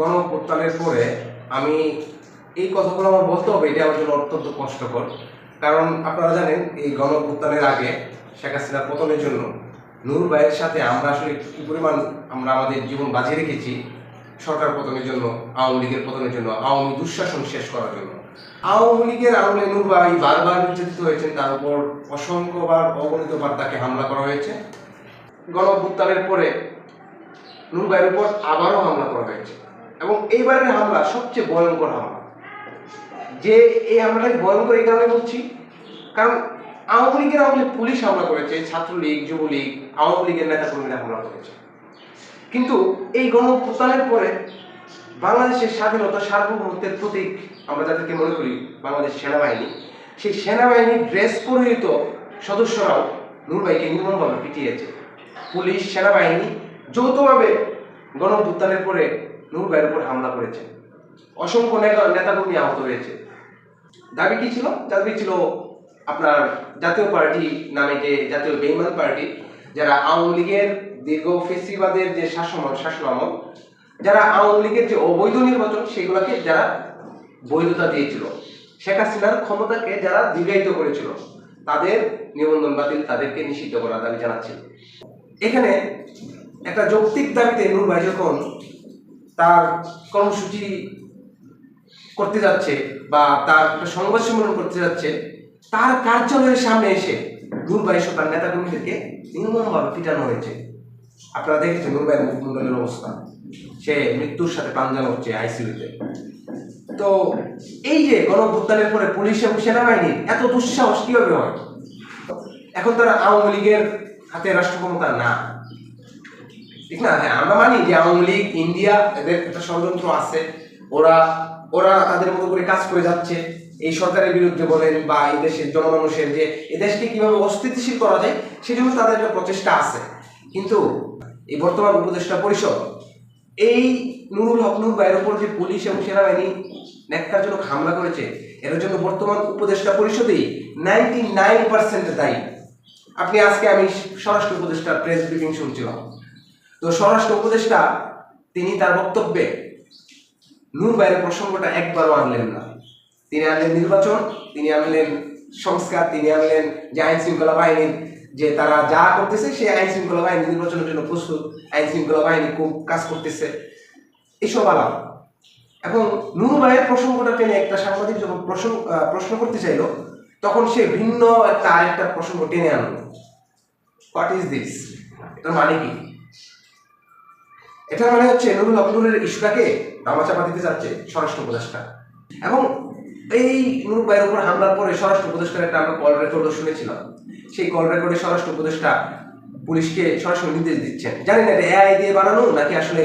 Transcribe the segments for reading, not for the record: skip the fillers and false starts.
গণঅভ্যুত্থানের পরে আমি এই কথাগুলো আমার বলতে হবে, এটা আমার জন্য অত্যন্ত কষ্টকর। কারণ আপনারা জানেন এই গণঅভ্যুত্থানের আগে শেখ হাসিনার পতনের জন্য নূর ভাইয়ের সাথে আমরা আসলে কী পরিমাণ আমরা আমাদের জীবন বাজি রেখেছি সরকার পতনের জন্য, আওয়ামী লীগের পতনের জন্য, আওয়ামী দুঃশাসন শেষ করার জন্য। আওয়ামী লীগের আমলে নূর ভাই বারবার নির্যাতিত হয়েছেন, তার উপর অসংখ্যবার অগণিতবার তাকে হামলা করা হয়েছে। গণঅভ্যুত্থানের পরে নূর ভাইয়ের উপর আবারও হামলা করা হয়েছে এবং এইবারের হামলা সবচেয়ে ভয়ঙ্কর হামলা। যে এই হামলাটাকে ভয়ঙ্কর এই কারণে বলছি, কারণ আওয়ামী লীগের আমলে পুলিশ হামলা করেছে, ছাত্রলীগ, যুবলীগ, আওয়ামী লীগের নেতাকর্মীরা হামলা করেছে। কিন্তু এই গণঅভ্যুত্থানের পরে বাংলাদেশের স্বাধীনতা সার্বভৌমত্বের প্রতীক আমরা যাদেরকে মনে করি বাংলাদেশ সেনাবাহিনী, সেই সেনাবাহিনীর ড্রেস পরিহিত সদস্যরাও নূর ভাইকে নির্মমভাবে পিটিয়েছে। পুলিশ, সেনাবাহিনী যৌথভাবে গণঅভ্যুত্থানের পরে নূর ভাইয়ের উপর হামলা করেছে। অসংখ্য নেতাকর্মী আহত হয়েছে। দাবি কি ছিল? দাবি ছিল আপনার জাতীয় পার্টি নামে, যে জাতীয় বেইমান পার্টি, যারা আওয়ামী লীগের দীর্ঘ ফেসিবাদের যে শাসনামল, যারা আওয়ামী লীগের যে অবৈধ নির্বাচন সেগুলোকে যারা বৈধতা দিয়েছিল, শেখ হাসিনার ক্ষমতাকে যারা দীর্ঘায়িত করেছিল, তাদের নিবন্ধন বাতিল, তাদেরকে নিষিদ্ধ করার দাবি জানাচ্ছিল। এখানে একটা যৌক্তিক দাবিতে নূর ভাই যখন তার কর্মসূচি করতে যাচ্ছে বা তার একটা সংবাদ সম্মেলন করতে যাচ্ছে, তার কার্যালয়ের সামনে এসে নূর ভাই সহ তার নেতাকর্মীদেরকে নির্মমভাবে পিটানো হয়েছে। আপনারা দেখেছেন নূর ভাইয়ের মুখমণ্ডলের অবস্থা, সে মৃত্যুর সাথে পাঞ্জা লড়ছে আইসিইউতে। তো এই যে গণঅভ্যুত্থানের পরে পুলিশ এবং সেনাবাহিনীর এত দুঃসাহস কিভাবে হয়? এখন তারা আওয়ামী লীগের হাতে রাষ্ট্র ক্ষমতা না, ঠিক না? হ্যাঁ, আমরা মানি যে আওয়ামী লীগ, ইন্ডিয়া, এদের একটা ষড়যন্ত্র আছে, ওরা তাদের মতো করে কাজ করে যাচ্ছে এই সরকারের বিরুদ্ধে বলেন বা এই দেশের জনমানুষের যে এ দেশকে কিভাবে অস্থিতিশীল করা যায় সেজন্য তাদের একটা প্রচেষ্টা আছে। কিন্তু এই বর্তমান উপদেষ্টা পরিষদ এই নুরুল হক নূর ভাইয়ের উপর যে পুলিশ এবং সেনাবাহিনী ন্যাক্কারজনক হামলা করেছে, এর জন্য বর্তমান উপদেষ্টা পরিষদেই 99% দায়ী। আপনি আজকে আমি স্বরাষ্ট্র উপদেষ্টার প্রেস ব্রিফিং শুনছিলাম, তো স্বরাষ্ট্র উপদেষ্টা তিনি তার বক্তব্যে নূর ভাইয়ের প্রসঙ্গটা একবারও আনলেন না। তিনি আনলেন নির্বাচন, তিনি আনলেন সংস্কার, তিনি আনলেন যে আইন শৃঙ্খলা বাহিনীর যে তারা যা করতেছে সেই আইন শৃঙ্খলা বাহিনী নির্বাচনের জন্য প্রস্তুত, আইন শৃঙ্খলা বাহিনী খুব কাজ করতেছে, এসব আলাপ। এবং নূর ভাইয়ের প্রসঙ্গটা টেনে একটা সাংবাদিক যখন প্রশ্ন করতে চাইল, তখন সে ভিন্ন আরেকটা প্রসঙ্গ টেনে আনলো। What is this? এটার মানে কি? এটা মানে হচ্ছে নুরুল হক নূরের ইস্যুটাকে ধামাচাপা দিতে যাচ্ছে স্বরাষ্ট্র উপদেষ্টা। এবং এই নূর ভাইয়ের উপর হামলার পরে স্বরাষ্ট্র উপদেষ্টার একটা আমরা কল রেকর্ডও শুনেছিলাম। সেই কল রেকর্ডে স্বরাষ্ট্র উপদেষ্টা পুলিশকে সরাসরি নির্দেশ দিচ্ছেন। জানি না এটা এআই দিয়ে বানানো নাকি আসলে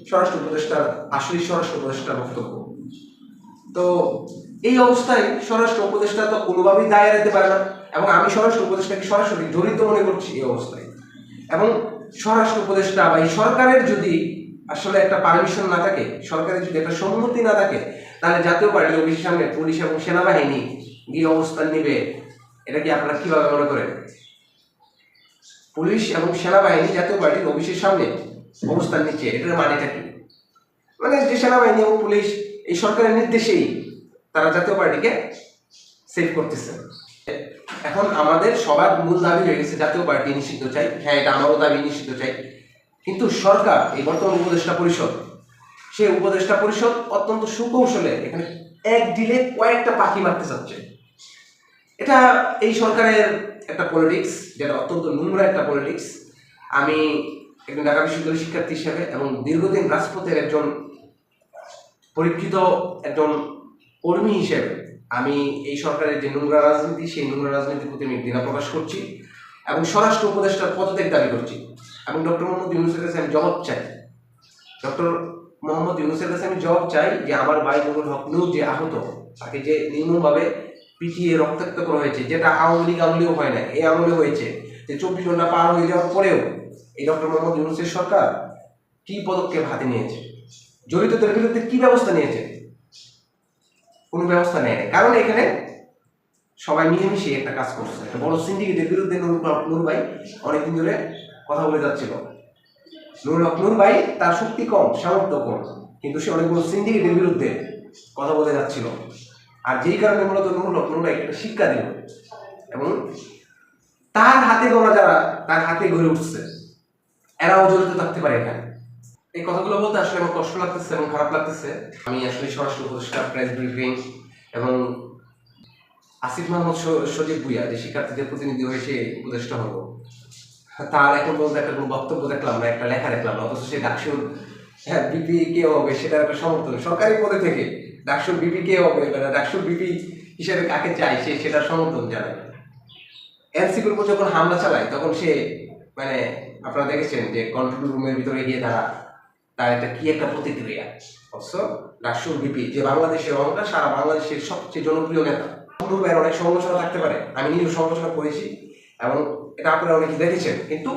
স্বরাষ্ট্র উপদেষ্টার বক্তব্য। তো এই অবস্থায় স্বরাষ্ট্র উপদেষ্টা তো কোনোভাবেই দায় এড়াতে পারে না, এবং আমি স্বরাষ্ট্র উপদেষ্টাকে সরাসরি জড়িত মনে করছি এই অবস্থায়। এবং স্বরাষ্ট্র উপদেষ্টা বা এই সরকারের যদি আসলে একটা পারমিশন না থাকে, সরকারের যদি একটা সম্মতি না থাকে, তাহলে জাতীয় পার্টির অফিসের সামনে পুলিশ এবং সেনাবাহিনী গিয়ে অবস্থান নিবে, এটা কি আপনারা কিভাবে মনে করেন? পুলিশ এবং সেনাবাহিনী জাতীয় পার্টির অফিসের সামনে অবস্থান নিচ্ছে, এটার মানেটা কি? মানে যে সেনাবাহিনী এবং পুলিশ এই সরকারের নির্দেশেই তারা জাতীয় পার্টিকে সেভ করতেছে। এখন আমাদের সবার মূল দাবি হয়ে গেছে জাতীয় পার্টি নিষিদ্ধ চাই। হ্যাঁ, এটা আমারও দাবি, নিষিদ্ধ চাই। কিন্তু সরকার, এই বর্তমান উপদেষ্টা পরিষদ, সেই উপদেষ্টা পরিষদ অত্যন্ত সুকৌশলে এখানে এক দিলে কয়েকটা পাখি মারতে চাচ্ছে। এটা এই সরকারের একটা পলিটিক্স, যেটা অত্যন্ত নোংরা একটা পলিটিক্স। আমি একজন ঢাকা বিশ্ববিদ্যালয়ের শিক্ষার্থী হিসেবে এবং দীর্ঘদিন রাজপথের একজন পরীক্ষিত একজন কর্মী হিসেবে আমি এই সরকারের যে নোংরা রাজনীতি, সেই নোংরা রাজনীতির প্রতি আমি ঘৃণা প্রকাশ করছি এবং স্বরাষ্ট্র উপদেষ্টার পদত্যাগ দাবি করছি। এবং ডক্টর মোহাম্মদ ইউনূসের কাছে আমি জবাব চাই। ডক্টর মোহাম্মদ ইউনূসের কাছে আমি জবাব চাই যে আমার ভাই নুরুল হক নূর যে আহত, তাকে যে নির্মমভাবে পিটিয়ে রক্তাক্ত করা হয়েছে, যেটা আওয়ামী লীগ আমলেও হয় না, এই আমলে হয়েছে, যে 24 ঘন্টা পার হয়ে যাওয়ার পরেও এই ডক্টর মোহাম্মদ ইউনূসের সরকার কি পদক্ষেপ হাতে নিয়েছে, জড়িতদের বিরুদ্ধে কি ব্যবস্থা নিয়েছে? কোনো ব্যবস্থা নেয় না। কারণ এখানে সবাই মিলেমিশে একটা কাজ করছে। একটা বড় সিন্ডিকেটের বিরুদ্ধে নূর ভাই অনেকদিন ধরে কথা বলে যাচ্ছিল। নুরুল হক নূর ভাই তার শক্তি কম, সামর্থ্য কম, কিন্তু সে অনেকগুলো সিন্ডিকেটের বিরুদ্ধে কথা বলে যাচ্ছিল। আর যেই কারণে মূলত নুরুল একটা শিক্ষা দিল এবং তার হাতে গড়া যারা তার হাতে গড়ে উঠছে এরাও জড়িত থাকতে পারে এখানে। এই কথাগুলো বলতে আসলে আমার কষ্ট লাগতেছে এবং খারাপ লাগতেছে। আমি আসলে স্বরাষ্ট্র উপদেষ্টা, প্রেস ব্রিফিং এবং আসিফ মাহমুদ সজীব ভুইয়া যে শিক্ষার্থীদের প্রতিনিধি হয়ে সে উপদেষ্টা হলো, তার এখন পর্যন্ত একটা কোনো বক্তব্য দেখলাম না, একটা লেখা দেখলাম না। অথচ সে ডাকসুর বিপি কে হবে সেটার একটা সমর্থন সরকারি পদে থেকে ডাকসুর বিপি কে হবে, মানে ডাকসুর বিপি হিসেবে কাকে চায় সে সেটার সমর্থন জানায়। এনসিপির উপর যখন হামলা চালায় তখন সে মানে আপনারা দেখেছেন যে কন্ট্রোল রুমের ভিতরে গিয়ে তার একটা কি একটা প্রতিক্রিয়া। অবশ্য ডাকসুর বিপি যে বাংলাদেশের অঙ্কা সারা বাংলাদেশের সবচেয়ে জনপ্রিয় নেতা, নুরুল ভাইয়ের অনেক সমালোচনা থাকতে পারে, আমি নিজেও সমালোচনা করেছি এবং এটা আপনারা অনেকে দেখেছেন, কিন্তু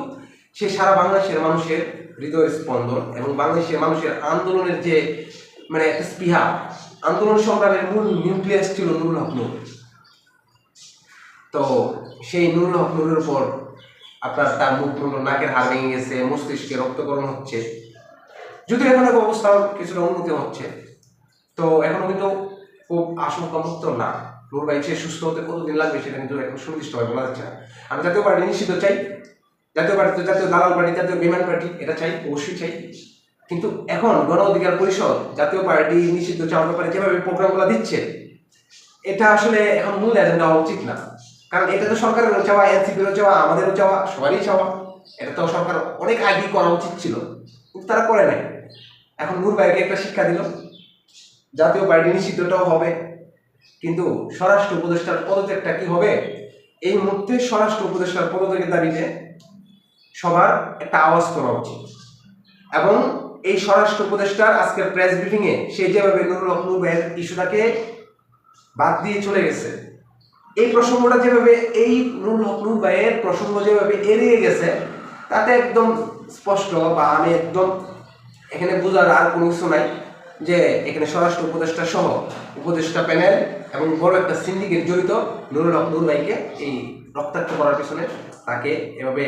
সে সারা বাংলাদেশের মানুষের হৃদয়ের স্পন্দন এবং বাংলাদেশের মানুষের আন্দোলনের যে মানে একটা স্পৃহা, আন্দোলন সংগ্রামের মূল নিউক্লিয়াস ছিল নুরুল হক নূর। তো সেই নুরুল হক নূরের উপর আপনার তার মুখ নাকের হাড় ভেঙে গেছে, মস্তিষ্কে রক্তকরণ হচ্ছে, যদিও এখন অবস্থা কিছুটা উন্নতি হচ্ছে। তো এখনো কিন্তু খুব আশঙ্কা মুক্ত না। নুরুল ভাই সে সুস্থ হতে কতদিন লাগবে সেটা কিন্তু এখন সুনির্দিষ্টভাবে বলা যাচ্ছে না। আমি জাতীয় পার্টি নিষিদ্ধ চাই, জাতীয় পার্টি, জাতীয় দালাল পার্টি, জাতীয় বিমান পার্টি, এটা চাই, অবশ্যই চাই। কিন্তু এখন গণ অধিকার পরিষদ জাতীয় পার্টি নিষিদ্ধ চাওয়ার ব্যাপারে যেভাবে প্রোগ্রামগুলো দিচ্ছে, এটা আসলে এখন মূল এজেন্ডা হওয়া উচিত না। কারণ এটা তো সরকারেরও চাওয়া, এনসিপিরও চাওয়া, আমাদেরও চাওয়া, সবারই চাওয়া। এটা তো সরকার অনেক আগেই করা উচিত ছিল, কিন্তু তারা করে নাই। এখন নুরুল ভাইকে একটা শিক্ষা দিল, জাতীয় পার্টি নিষিদ্ধটাও হবে, কিন্তু স্বরাষ্ট্র উপদেষ্টার পদত্যাগটা কি হবে? এই মুহূর্তে স্বরাষ্ট্র উপদেষ্টার পদত্যাগের দাবিতে সবার একটা আওয়াজ করা উচিত। এবং এই স্বরাষ্ট্র উপদেষ্টার আজকের প্রেস ব্রিফিং এ সে যেভাবে নুরুল হক নূরের ইস্যুটাকে বাদ দিয়ে চলে গেছে, এই প্রসঙ্গটা যেভাবে এই নুরুল হক নূর ভাইয়ের প্রসঙ্গ যেভাবে এড়িয়ে গেছে, তাতে একদম স্পষ্ট বা আমি একদম এখানে বোঝার আর কোনো কিছু নাই যে এখানে স্বরাষ্ট্র উপদেষ্টা সহ উপদেষ্টা প্যানেল এবং বড় একটা সিন্ডিকেট জড়িত নুরুল হক নূর ভাইকে এই রক্তাক্ত করার পিছনে, তাকে এভাবে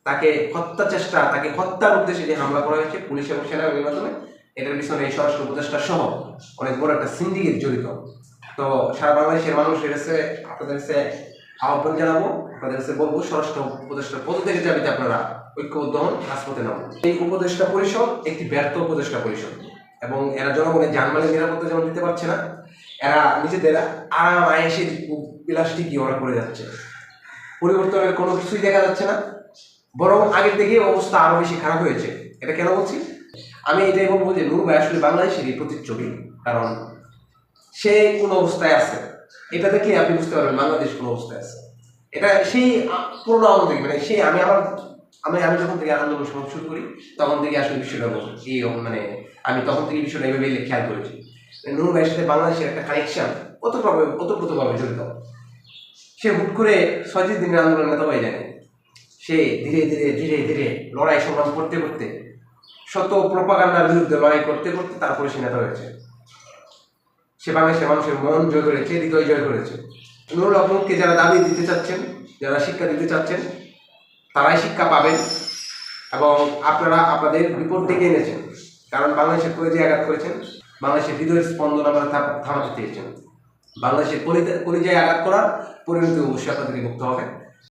তাকে হত্যা চেষ্টা, তাকে হত্যার উদ্দেশ্যে যে হামলা করা হয়েছে পুলিশ এবং সেনাবাহিনীর মাধ্যমে, এটার পিছনে এই স্বরাষ্ট্র উপদেষ্টা সহ অনেক বড় একটা সিন্ডিকেট জড়িত। তো সারা বাংলাদেশের মানুষের কাছে আপনাদের কাছে আহ্বান জানাবো, আপনাদের কাছে বলবো স্বরাষ্ট্র উপদেষ্টার পদত্যাগের দাবিতে আপনারা ঐক্যবদ্ধ হন, রাজপথে নামুন। এই উপদেষ্টা পরিষদ একটি ব্যর্থ উপদেষ্টা পরিষদ এবং এরা জনগণের জানমালের নিরাপত্তা যেমন দিতে পারছে না, এরা নিজেদের আরাম আয়েসের বিলাসটিকে ওরা করে যাচ্ছে। পরিবর্তনের কোনো কিছুই দেখা যাচ্ছে না, বরং আগের থেকে অবস্থা আরো বেশি খারাপ হয়েছে। এটা কেন বলছি? আমি এটাই বলবো যে নুরুল ভাই আসলে বাংলাদেশেরই প্রতিচ্ছবি। কারণ সে কোন অবস্থায় আছে এটা দেখলে আপনি বুঝতে পারবেন বাংলাদেশ কোন অবস্থায় আছে। এটা সেই পুরোনো আমল থেকে, মানে সেই আমি যখন থেকে আন্দোলন শুরু করি তখন থেকে আসলে বিষয়টা এই মানে আমি তখন থেকে বিষয়টা এইভাবে খেয়াল করেছি। নুরুল ভাইয়ের সাথে বাংলাদেশের একটা কানেকশন ওতপ্রোতভাবে জড়িত। সে হুট করে 6 দিনের আন্দোলন নেতা হয়ে যায়। সে ধীরে ধীরে ধীরে ধীরে লড়াই সংগ্রাম করতে করতে, শত প্রপাগান্ডার বিরুদ্ধে লড়াই করতে করতে তারপরে সে নেতা হয়েছে। সে বাংলাদেশের মানুষের মন জয় করেছে, হৃদয় জয় করেছে। নুরুল হক নূরকে যারা দাবি দিতে চাচ্ছেন, যারা শিক্ষা দিতে চাচ্ছেন, তারাই শিক্ষা পাবেন এবং আপনারা আপনাদের বিপদ ডেকে এনেছেন। কারণ বাংলাদেশের কলেজে আঘাত করেছেন, বাংলাদেশের হৃদয়ের স্পন্দন আমরা থামাতে চেয়েছেন। বাংলাদেশের কলেজায় আঘাত করার পরিণতি অবশ্যই আপনাদেরকে ভুগতে হবে।